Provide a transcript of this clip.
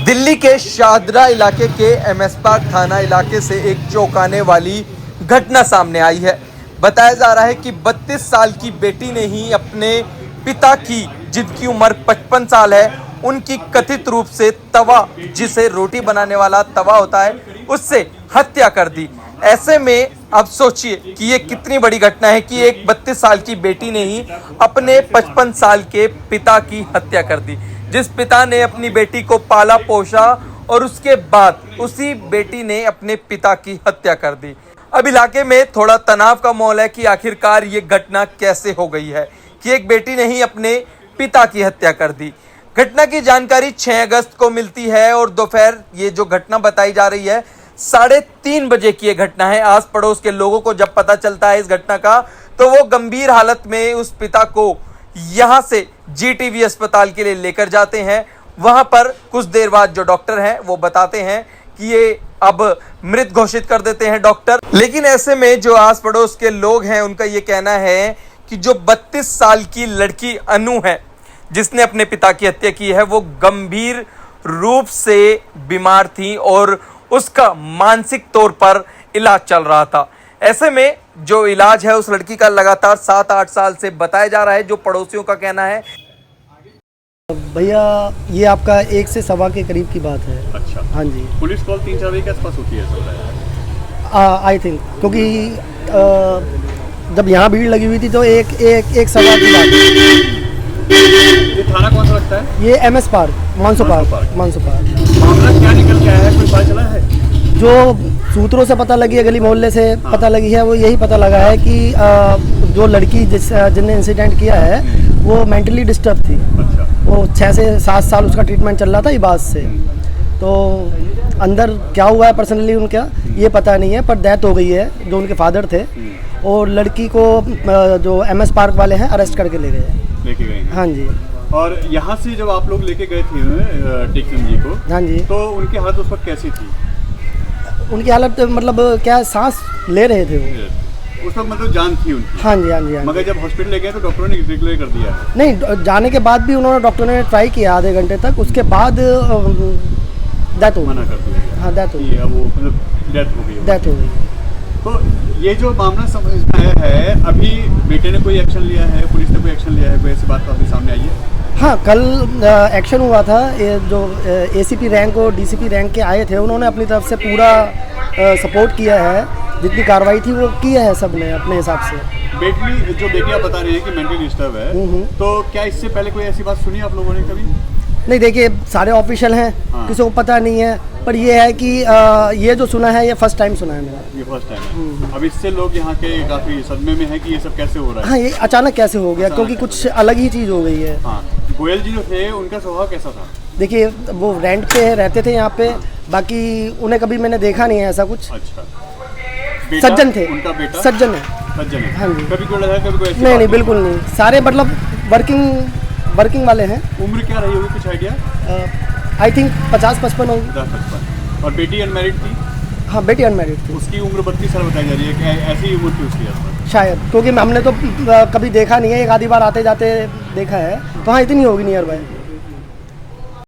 दिल्ली के शाहदरा इलाके के एमएस पार्क थाना इलाके से एक चौंकाने वाली घटना सामने आई है। बताया जा रहा है कि 32 साल की बेटी ने ही अपने पिता की, जिनकी उम्र 55 साल है, उनकी कथित रूप से तवा, जिसे रोटी बनाने वाला तवा होता है, उससे हत्या कर दी। ऐसे में अब सोचिए कि ये कितनी बड़ी घटना है कि एक 32 साल की बेटी ने ही अपने 55 साल के पिता की हत्या कर दी। जिस पिता ने अपनी बेटी को पाला पोसा और उसके बाद उसी बेटी ने अपने पिता की हत्या कर दी। अब इलाके में थोड़ा तनाव का माहौल है कि आखिरकार ये घटना कैसे हो गई है कि एक बेटी ने ही अपने पिता की हत्या कर दी। घटना की जानकारी 6 अगस्त को मिलती है और दोपहर ये जो घटना बताई जा रही है 3:30 बजे की ये घटना है। आस पड़ोस के लोगों को जब पता चलता है इस घटना का तो वो गंभीर हालत में उस पिता को यहां से जीटीवी अस्पताल के लिए लेकर जाते हैं। वहां पर कुछ देर बाद जो डॉक्टर हैं वो बताते हैं कि ये अब मृत घोषित कर देते हैं डॉक्टर। लेकिन ऐसे में जो आस पड़ोस के लोग हैं उनका ये कहना है कि जो 32 साल की लड़की अनु है जिसने अपने पिता की हत्या की है वो गंभीर रूप से बीमार थी और उसका मानसिक तौर पर इलाज चल रहा था। ऐसे में जो इलाज है उस लड़की का लगातार 7-8 साल से बताया जा रहा है, जो पड़ोसियों का कहना है। भैया ये आपका 1 से सवा के करीब की बात है। अच्छा, हाँ जी। पुलिस कॉल 3-4 बजे के आसपास होती है आई थिंक, क्योंकि जब यहाँ भीड़ लगी हुई थी तो एक सवा की बात है। ये थाना कौन सा लगता है? ये एमएस पार्क, मानसो पार्क। मामला क्या निकल के आया है, कोई पता चला है? जो सूत्रों से पता लगी है, गली मोहल्ले से पता लगी है, वो यही पता लगा है कि जो लड़की जिसने इंसिडेंट किया है वो मेंटली डिस्टर्ब थी। अच्छा। वो 6 से 7 साल उसका ट्रीटमेंट चल रहा था इबाद से। तो अंदर क्या हुआ है पर्सनली उनका ये पता नहीं है, पर डेथ हो गई है जो उनके फादर थे। और लड़की को जो एमएस पार्क वाले हैं अरेस्ट करके ले गए। हाँ जी। और यहाँ से जब आप लोग लेके गए थे टेकचंद जी को, हाँ जी, तो उनकी हालत उस वक्त कैसी थी? उनकी हालत मतलब क्या, सांस ले रहे थे वो उस वक्त, मतलब जान थी उनकी? हाँ जी, हाँ जी, हाँ जी। मगर जब हॉस्पिटल ले गए तो डॉक्टरों ने डिक्लेयर कर दिया है? नहीं, जाने के बाद भी उन्होंने, डॉक्टर ने ट्राई किया आधे घंटे तक, उसके बाद डेथ हो गई। मना कर दिया? हाँ, डेथ हो गई। वो मतलब डेथ हो गई। डेथ हो गई। तो ये जो मामला समझ में आया है, अभी बेटे ने कोई एक्शन लिया है, पुलिस ने कोई एक्शन लिया है, कोई ऐसी बात आपके सामने आई है? हाँ, कल एक्शन हुआ था। ये जो एसीपी रैंक और डीसीपी रैंक के आए थे उन्होंने अपनी तरफ से पूरा सपोर्ट किया है। जितनी कार्रवाई थी वो की है सब ने अपने हिसाब से। बेटी आप बता रहे हैं कि मेंटली डिस्टर्ब है, तो क्या इससे पहले कोई ऐसी बात सुनी आप लोगों ने कभी? नहीं, देखिए सारे ऑफिशियल हैं। हाँ। किसी को पता नहीं है, पर ये है कि ये जो सुना है ये फर्स्ट टाइम सुना है मेरा। ये फर्स्ट टाइम है। अब इससे लोग यहाँ के काफी सदमे में है कि ये सब कैसे हो रहा है। हाँ, ये अचानक कैसे हो गया, क्योंकि कुछ अलग ही चीज़ हो गई है। हाँ। गोयल जी जो थे उनका स्वभाव कैसा था? देखिए वो रेंट पे रहते थे यहाँ पे। हाँ। बाकी उन्हें कभी मैंने देखा नहीं है ऐसा कुछ। अच्छा। सज्जन थे। उनका बेटा सज्जन है। सज्जन है। हाँ जी। कभी कोई लगा, कभी कोई ऐसी नहीं, बिल्कुल नहीं। सारे मतलब वर्किंग वाले हैं। उम्र क्या रही होगी, कुछ आइडिया? आई थिंक 50-55 होगी। 50-55। और बेटी अनमैरिड थी? हाँ, बेटी अनमैरिड थी। उसकी उम्र 32 साल बताई जा रही है, ऐसी उम्र थी उसकी आसपास शायद, क्योंकि हमने तो कभी देखा नहीं है, एक आधी बार आते जाते देखा है, तो हाँ इतनी होगी नियर बाय।